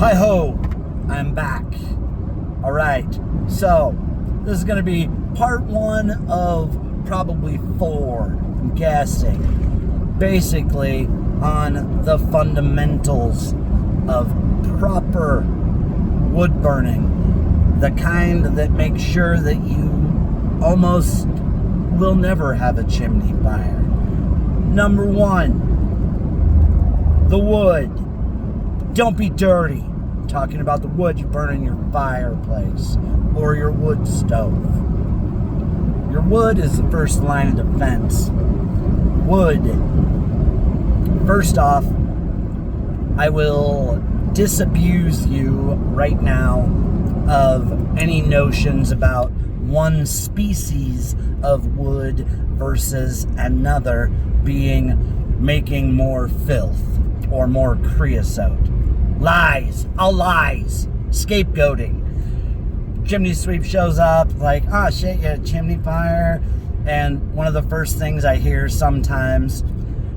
Hi ho, I'm back. All right, so this is going to be part one of probably 4, I'm guessing, basically on the fundamentals of proper wood burning, the kind that makes sure that you almost will never have a chimney fire. Number 1, the wood. Don't be dirty. I'm talking about the wood you burn in your fireplace or your wood stove. Your wood is the first line of defense. Wood. First off, I will disabuse you right now of any notions about one species of wood versus another making more filth or more creosote. Lies, all lies, scapegoating. Chimney sweep shows up like, oh shit, you had a chimney fire. And one of the first things I hear sometimes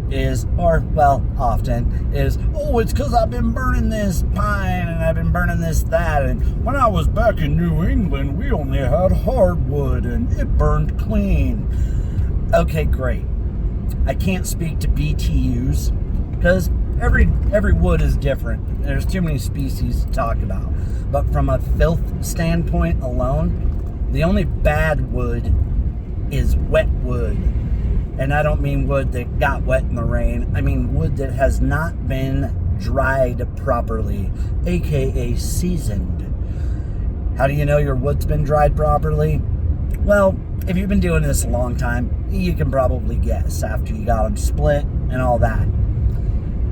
is, or well, often is, oh, it's because I've been burning this pine and I've been burning this, that. And when I was back in New England, we only had hardwood and it burned clean. Okay, great. I can't speak to BTUs because every wood is different. There's too many species to talk about. But from a filth standpoint alone, the only bad wood is wet wood. And I don't mean wood that got wet in the rain. I mean wood that has not been dried properly, aka seasoned. How do you know your wood's been dried properly? Well, if you've been doing this a long time, you can probably guess after you got them split and all that.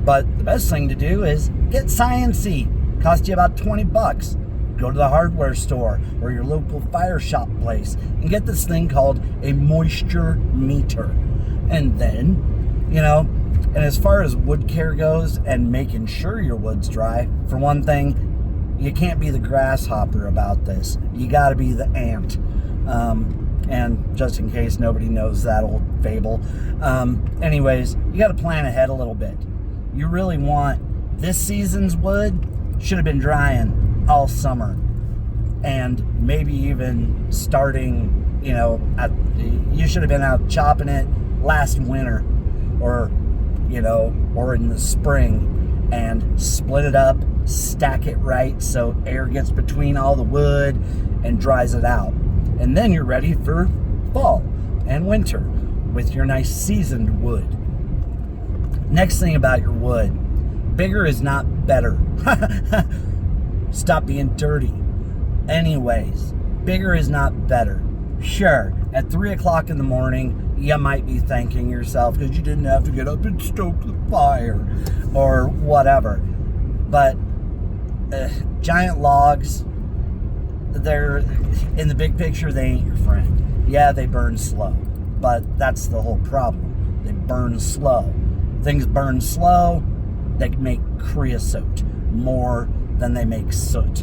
But the best thing to do is get science-y. Cost you about $20. Go to the hardware store or your local fire shop place and get this thing called a moisture meter. And then, and as far as wood care goes and making sure your wood's dry, for one thing, you can't be the grasshopper about this. You got to be the ant. And just in case nobody knows that old fable. Anyways, you got to plan ahead a little bit. You really want this season's wood should have been drying all summer, and maybe even starting, you should have been out chopping it last winter, or in the spring, and split it up, stack it right so air gets between all the wood and dries it out, and then you're ready for fall and winter with your nice seasoned wood. Next thing about your wood, bigger is not better. Stop being dirty. Anyways, bigger is not better. Sure, at 3 o'clock in the morning, you might be thanking yourself because you didn't have to get up and stoke the fire or whatever. But giant logs, they're, in the big picture, they ain't your friend. Yeah, they burn slow, but that's the whole problem. They burn slow. Things burn slow, they make creosote more than they make soot.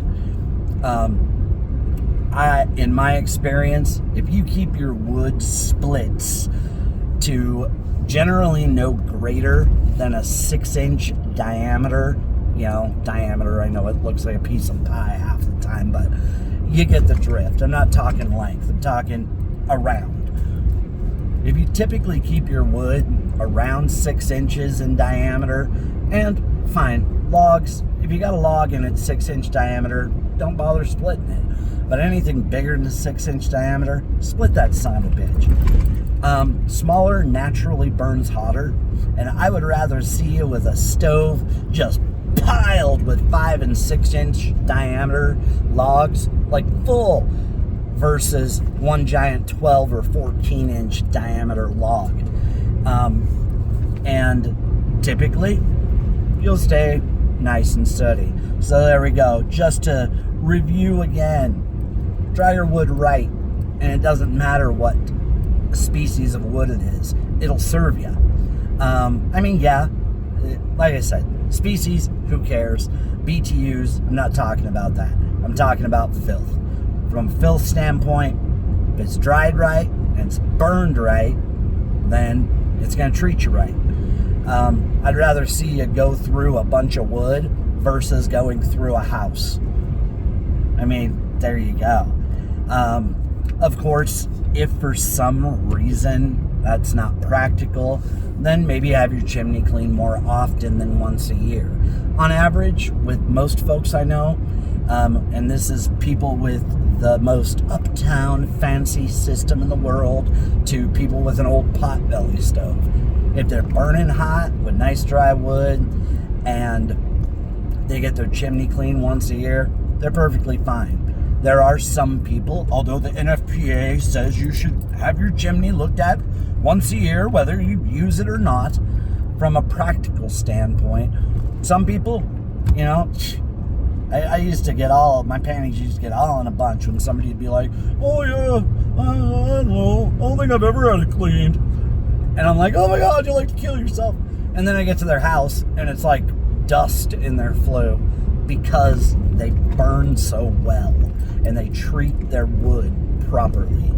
In my experience, if you keep your wood splits to generally no greater than a 6-inch diameter, I know it looks like a piece of pie half the time, but you get the drift. I'm not talking length, I'm talking around. If you typically keep your wood around 6 inches in diameter, and fine, logs, if you got a log and it's 6-inch diameter, don't bother splitting it. But anything bigger than a 6-inch diameter, split that son of a bitch. Smaller naturally burns hotter, and I would rather see you with a stove just piled with 5 and 6-inch diameter logs, like full, versus one giant 12 or 14-inch diameter log. And typically, you'll stay nice and steady. So there we go. Just to review again, dry your wood right, and it doesn't matter what species of wood it is. It'll serve you. Yeah, like I said, species, who cares? BTUs, I'm not talking about that. I'm talking about filth. From a filth standpoint, if it's dried right and it's burned right, then it's going to treat you right. I'd rather see you go through a bunch of wood versus going through a house. I mean, there you go. Of course, if for some reason that's not practical, then maybe have your chimney cleaned more often than once a year. On average, with most folks I know, and this is people with the most uptown fancy system in the world to people with an old potbelly stove. If they're burning hot with nice dry wood and they get their chimney cleaned once a year, they're perfectly fine. There are some people, although the NFPA says you should have your chimney looked at once a year, whether you use it or not, from a practical standpoint, some people, you know, I used to get my panties used to get all in a bunch when somebody would be like, oh yeah, I don't know, I don't think I've ever had it cleaned. And I'm like, oh my God, you like to kill yourself. And then I get to their house and it's like dust in their flue because they burn so well and they treat their wood properly.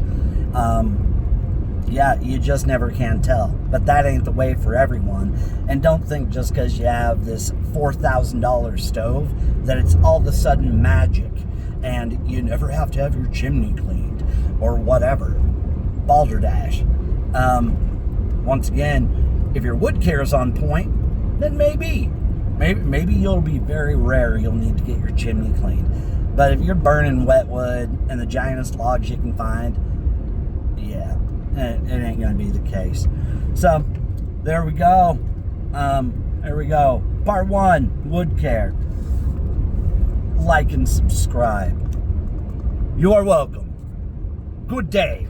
Yeah, you just never can tell. But that ain't the way for everyone. And don't think just because you have this $4,000 stove that it's all of a sudden magic and you never have to have your chimney cleaned or whatever. Balderdash. Once again, if your wood care is on point, then maybe you'll be very rare you'll need to get your chimney cleaned. But if you're burning wet wood and the giantest logs you can find, yeah, it ain't gonna be the case. So there we go. Part 1, wood care. Like and subscribe. You are welcome. Good day.